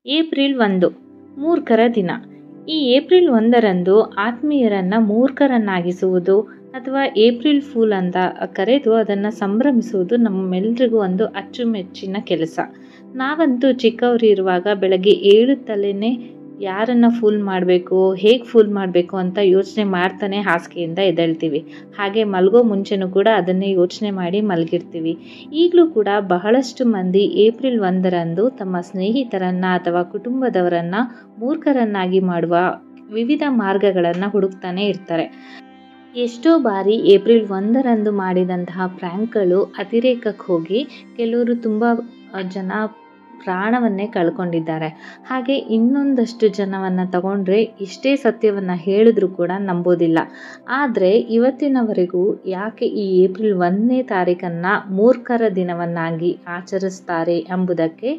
April 1 ಮೂರ್ಖರ ದಿನ. ಈ ಏಪ್ರಿಲ್ 1ರಂದು ಆತ್ಮೀಯರನ್ನು ಮೂರ್ಖರನ್ನಾಗಿಸುವುದು ಅಥವಾ ಏಪ್ರಿಲ್ ಫೂಲ್ ಅಂತ ಕರೆದು ಅದನ್ನು ಸಂಭ್ರಮಿಸುವುದು ನಮ್ಮೆಲ್ರಿಗೂ ಒಂದು ಅಚ್ಚುಮೆಚ್ಚಿನ ಕೆಲಸ. ನಾವಂತೂ ಚಿಕ್ಕವರಿರುವಾಗ ಬೆಳಗ್ಗೆ ಏಳುತ್ತಲೇ ಯಾರನ್ನು ಫೂಲ್ ಮಾಡಬೇಕು, ಹೇಗೆ ಫೂಲ್ ಮಾಡಬೇಕು ಅಂತ ಯೋಚನೆ ಮಾಡ್ತಾನೆ ಹಾಸಿಗೆಯಿಂದ ಎದ್ದೇಳ್ತೀವಿ. ಹಾಗೆ ಮಲಗೋ ಮುಂಚೆನೂ ಕೂಡ ಅದನ್ನೇ ಯೋಚನೆ ಮಾಡಿ ಮಲಗಿರ್ತೀವಿ. ಈಗಲೂ ಕೂಡ ಬಹಳಷ್ಟು ಮಂದಿ ಏಪ್ರಿಲ್ 1ರಂದು ತಮ್ಮ ಸ್ನೇಹಿತರನ್ನು ಅಥವಾ ಕುಟುಂಬದವರನ್ನು ಮೂರ್ಖರನ್ನಾಗಿ ಮಾಡುವ ವಿವಿಧ ಮಾರ್ಗಗಳನ್ನು ಹುಡುಕ್ತಾನೆ ಇರ್ತಾರೆ. ಎಷ್ಟೋ ಬಾರಿ ಏಪ್ರಿಲ್ 1ರಂದು ಮಾಡಿದಂತಹ ಪ್ರ್ಯಾಂಕ್ಗಳು ಅತಿರೇಕಕ್ಕೆ ಹೋಗಿ ಕೆಲವರು ತುಂಬ ಜನ ಪ್ರಾಣವನ್ನೇ ಕಳ್ಕೊಂಡಿದ್ದಾರೆ. ಹಾಗೆ ಇನ್ನೊಂದಷ್ಟು ಜನವನ್ನು ತಗೊಂಡ್ರೆ ಇಷ್ಟೇ ಸತ್ಯವನ್ನು ಹೇಳಿದ್ರೂ ಕೂಡ ನಂಬೋದಿಲ್ಲ. ಆದರೆ ಇವತ್ತಿನವರೆಗೂ ಯಾಕೆ ಈ ಏಪ್ರಿಲ್ 1ನೇ ತಾರೀಕನ್ನು ಮೂರ್ಖರ ದಿನವನ್ನಾಗಿ ಆಚರಿಸ್ತಾರೆ ಎಂಬುದಕ್ಕೆ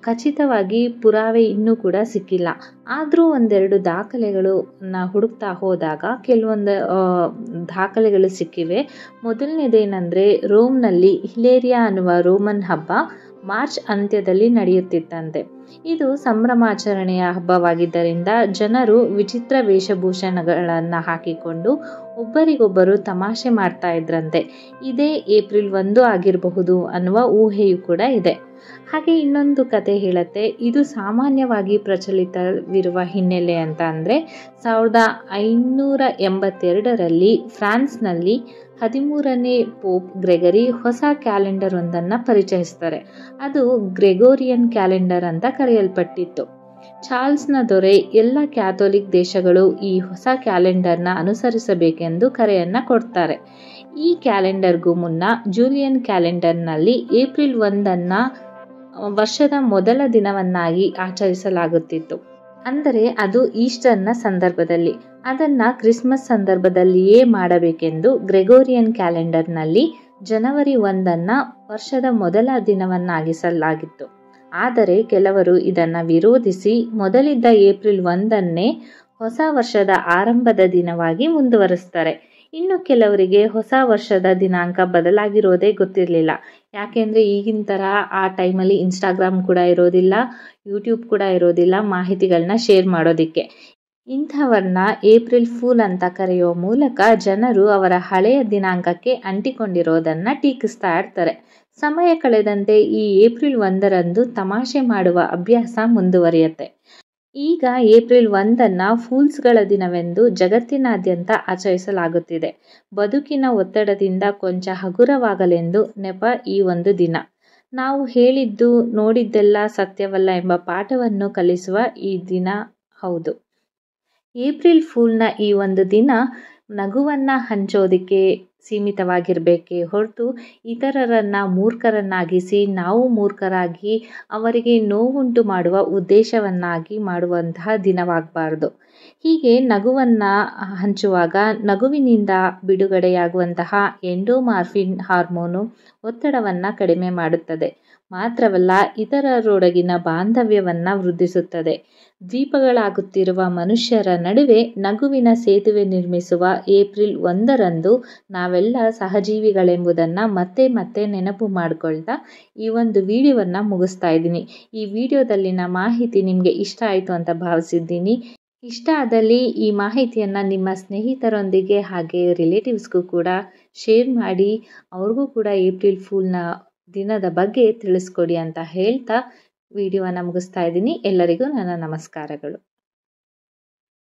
ಖಚಿತವಾಗಿ ಪುರಾವೆ ಇನ್ನೂ ಕೂಡ ಸಿಕ್ಕಿಲ್ಲ. ಆದರೂ ಒಂದೆರಡು ದಾಖಲೆಗಳನ್ನ ಹುಡುಕ್ತಾ ಹೋದಾಗ ಕೆಲವೊಂದು ದಾಖಲೆಗಳು ಸಿಕ್ಕಿವೆ. ಮೊದಲನೇದೇನೆಂದರೆ, ರೋಮ್ನಲ್ಲಿ ಹಿಲೇರಿಯಾ ಅನ್ನುವ ರೋಮನ್ ಹಬ್ಬ ಮಾರ್ಚ್ ಅಂತ್ಯದಲ್ಲಿ ನಡೆಯುತ್ತಿತ್ತಂತೆ. ಇದು ಸಂಭ್ರಮಾಚರಣೆಯ ಹಬ್ಬವಾಗಿದ್ದರಿಂದ ಜನರು ವಿಚಿತ್ರ ವೇಷಭೂಷಣಗಳನ್ನು ಹಾಕಿಕೊಂಡು ಒಬ್ಬರಿಗೊಬ್ಬರು ತಮಾಷೆ ಮಾಡ್ತಾ ಇದ್ರಂತೆ. ಇದೇ ಏಪ್ರಿಲ್ 1 ಆಗಿರಬಹುದು ಅನ್ನುವ ಊಹೆಯೂ ಕೂಡ ಇದೆ. ಹಾಗೆ ಇನ್ನೊಂದು ಕತೆ ಹೇಳುತ್ತೆ. ಇದು ಸಾಮಾನ್ಯವಾಗಿ ಪ್ರಚಲಿತವಿರುವ ಹಿನ್ನೆಲೆ ಅಂತ ಅಂದರೆ, 1582ರಲ್ಲಿ ಫ್ರಾನ್ಸ್ನಲ್ಲಿ 13ನೇ ಪೋಪ್ ಗ್ರೆಗರಿ ಹೊಸ ಕ್ಯಾಲೆಂಡರ್ ಒಂದನ್ನು ಪರಿಚಯಿಸ್ತಾರೆ. ಅದು ಗ್ರೆಗೋರಿಯನ್ ಕ್ಯಾಲೆಂಡರ್ ಅಂತ ಕರೆಯಲ್ಪಟ್ಟಿತ್ತು. ಚಾರ್ಲ್ಸ್ನ ದೊರೆ ಎಲ್ಲ ಕ್ಯಾಥೋಲಿಕ್ ದೇಶಗಳು ಈ ಹೊಸ ಕ್ಯಾಲೆಂಡರ್ನ ಅನುಸರಿಸಬೇಕೆಂದು ಕರೆಯನ್ನು ಕೊಡ್ತಾರೆ. ಈ ಕ್ಯಾಲೆಂಡರ್ಗೂ ಮುನ್ನ ಜೂಲಿಯನ್ ಕ್ಯಾಲೆಂಡರ್ನಲ್ಲಿ ಏಪ್ರಿಲ್ 1ಅನ್ನು ವರ್ಷದ ಮೊದಲ ದಿನವನ್ನಾಗಿ ಆಚರಿಸಲಾಗುತ್ತಿತ್ತು. ಅಂದರೆ ಅದು ಈಸ್ಟರ್ನ ಸಂದರ್ಭದಲ್ಲಿ. ಅದನ್ನು ಕ್ರಿಸ್ಮಸ್ ಸಂದರ್ಭದಲ್ಲಿಯೇ ಮಾಡಬೇಕೆಂದು ಗ್ರೆಗೋರಿಯನ್ ಕ್ಯಾಲೆಂಡರ್ನಲ್ಲಿ ಜನವರಿ 1ಅನ್ನು ವರ್ಷದ ಮೊದಲ ದಿನವನ್ನಾಗಿಸಲಾಗಿತ್ತು. ಆದರೆ ಕೆಲವರು ಇದನ್ನು ವಿರೋಧಿಸಿ ಮೊದಲಿದ್ದ ಏಪ್ರಿಲ್ 1ಅನ್ನೇ ಹೊಸ ವರ್ಷದ ಆರಂಭದ ದಿನವಾಗಿ ಮುಂದುವರಿಸ್ತಾರೆ. ಇನ್ನು ಕೆಲವರಿಗೆ ಹೊಸ ವರ್ಷದ ದಿನಾಂಕ ಬದಲಾಗಿರೋದೇ ಗೊತ್ತಿರಲಿಲ್ಲ. ಯಾಕೆಂದರೆ ಈಗಿನ ಥರ ಆ ಟೈಮಲ್ಲಿ ಇನ್ಸ್ಟಾಗ್ರಾಮ್ ಕೂಡ ಇರೋದಿಲ್ಲ, ಯೂಟ್ಯೂಬ್ ಕೂಡ ಇರೋದಿಲ್ಲ ಮಾಹಿತಿಗಳನ್ನ ಶೇರ್ ಮಾಡೋದಕ್ಕೆ. ಇಂಥವ್ರನ್ನ ಏಪ್ರಿಲ್ ಫೂಲ್ ಅಂತ ಕರೆಯೋ ಮೂಲಕ ಜನರು ಅವರ ಹಳೆಯ ದಿನಾಂಕಕ್ಕೆ ಅಂಟಿಕೊಂಡಿರೋದನ್ನು ಟೀಕಿಸ್ತಾ ಇರ್ತಾರೆ. ಸಮಯ ಕಳೆದಂತೆ ಈ ಏಪ್ರಿಲ್ 1ರಂದು ತಮಾಷೆ ಮಾಡುವ ಅಭ್ಯಾಸ ಮುಂದುವರಿಯುತ್ತೆ. ಈಗ ಏಪ್ರಿಲ್ 1ಅನ್ನು ಫೂಲ್ಸ್ಗಳ ದಿನವೆಂದು ಜಗತ್ತಿನಾದ್ಯಂತ ಆಚರಿಸಲಾಗುತ್ತಿದೆ. ಬದುಕಿನ ಒತ್ತಡದಿಂದ ಕೊಂಚ ಹಗುರವಾಗಲೆಂದು ನೆಪ ಈ ಒಂದು ದಿನ. ನಾವು ಹೇಳಿದ್ದು ನೋಡಿದ್ದೆಲ್ಲ ಸತ್ಯವಲ್ಲ ಎಂಬ ಪಾಠವನ್ನು ಕಲಿಸುವ ಈ ದಿನ ಹೌದು. ಏಪ್ರಿಲ್ ಫೂಲ್ನ ಈ ಒಂದು ದಿನ ನಗುವನ್ನು ಹಂಚೋದಕ್ಕೆ ಸೀಮಿತವಾಗಿರಬೇಕೇ ಹೊರತು ಇತರರನ್ನು ಮೂರ್ಖರನ್ನಾಗಿಸಿ ನಾವು ಮೂರ್ಖರಾಗಿ ಅವರಿಗೆ ನೋವುಂಟು ಮಾಡುವ ಉದ್ದೇಶವನ್ನಾಗಿ ಮಾಡುವಂತಹ ದಿನವಾಗಬಾರ್ದು. ಹೀಗೆ ನಗುವನ್ನು ಹಂಚುವಾಗ ನಗುವಿನಿಂದ ಬಿಡುಗಡೆಯಾಗುವಂತಹ ಎಂಡೋಮಾರ್ಫಿನ್ ಹಾರ್ಮೋನು ಒತ್ತಡವನ್ನು ಕಡಿಮೆ ಮಾಡುತ್ತದೆ. ಮಾತ್ರವಲ್ಲ, ಇತರರೊಡಗಿನ ಬಾಂಧವ್ಯವನ್ನು ವೃದ್ಧಿಸುತ್ತದೆ. ದ್ವೀಪಗಳಾಗುತ್ತಿರುವ ಮನುಷ್ಯರ ನಡುವೆ ನಗುವಿನ ಸೇತುವೆ ನಿರ್ಮಿಸುವ ಏಪ್ರಿಲ್ 1ರಂದು ನಾವೆಲ್ಲ ಸಹಜೀವಿಗಳೆಂಬುದನ್ನು ಮತ್ತೆ ಮತ್ತೆ ನೆನಪು ಮಾಡಿಕೊಳ್ತಾ ಈ ಒಂದು ವಿಡಿಯೋವನ್ನು ಮುಗಿಸ್ತಾ ಇದ್ದೀನಿ. ಈ ವಿಡಿಯೋದಲ್ಲಿನ ಮಾಹಿತಿ ನಿಮಗೆ ಇಷ್ಟ ಆಯಿತು ಅಂತ ಭಾವಿಸಿದ್ದೀನಿ. ಇಷ್ಟ ಆದಲ್ಲಿ ಈ ಮಾಹಿತಿಯನ್ನು ನಿಮ್ಮ ಸ್ನೇಹಿತರೊಂದಿಗೆ ಹಾಗೆ ರಿಲೇಟಿವ್ಸ್ಗೂ ಕೂಡ ಶೇರ್ ಮಾಡಿ ಅವ್ರಿಗೂ ಕೂಡ ಏಪ್ರಿಲ್ ಫೂಲ್ನ ದಿನದ ಬಗ್ಗೆ ತಿಳಿಸ್ಕೊಡಿ ಅಂತ ಹೇಳ್ತಾ ವಿಡಿಯೋವನ್ನು ಮುಗಿಸ್ತಾ ಇದ್ದೀನಿ. ಎಲ್ಲರಿಗೂ ನನ್ನ ನಮಸ್ಕಾರಗಳು.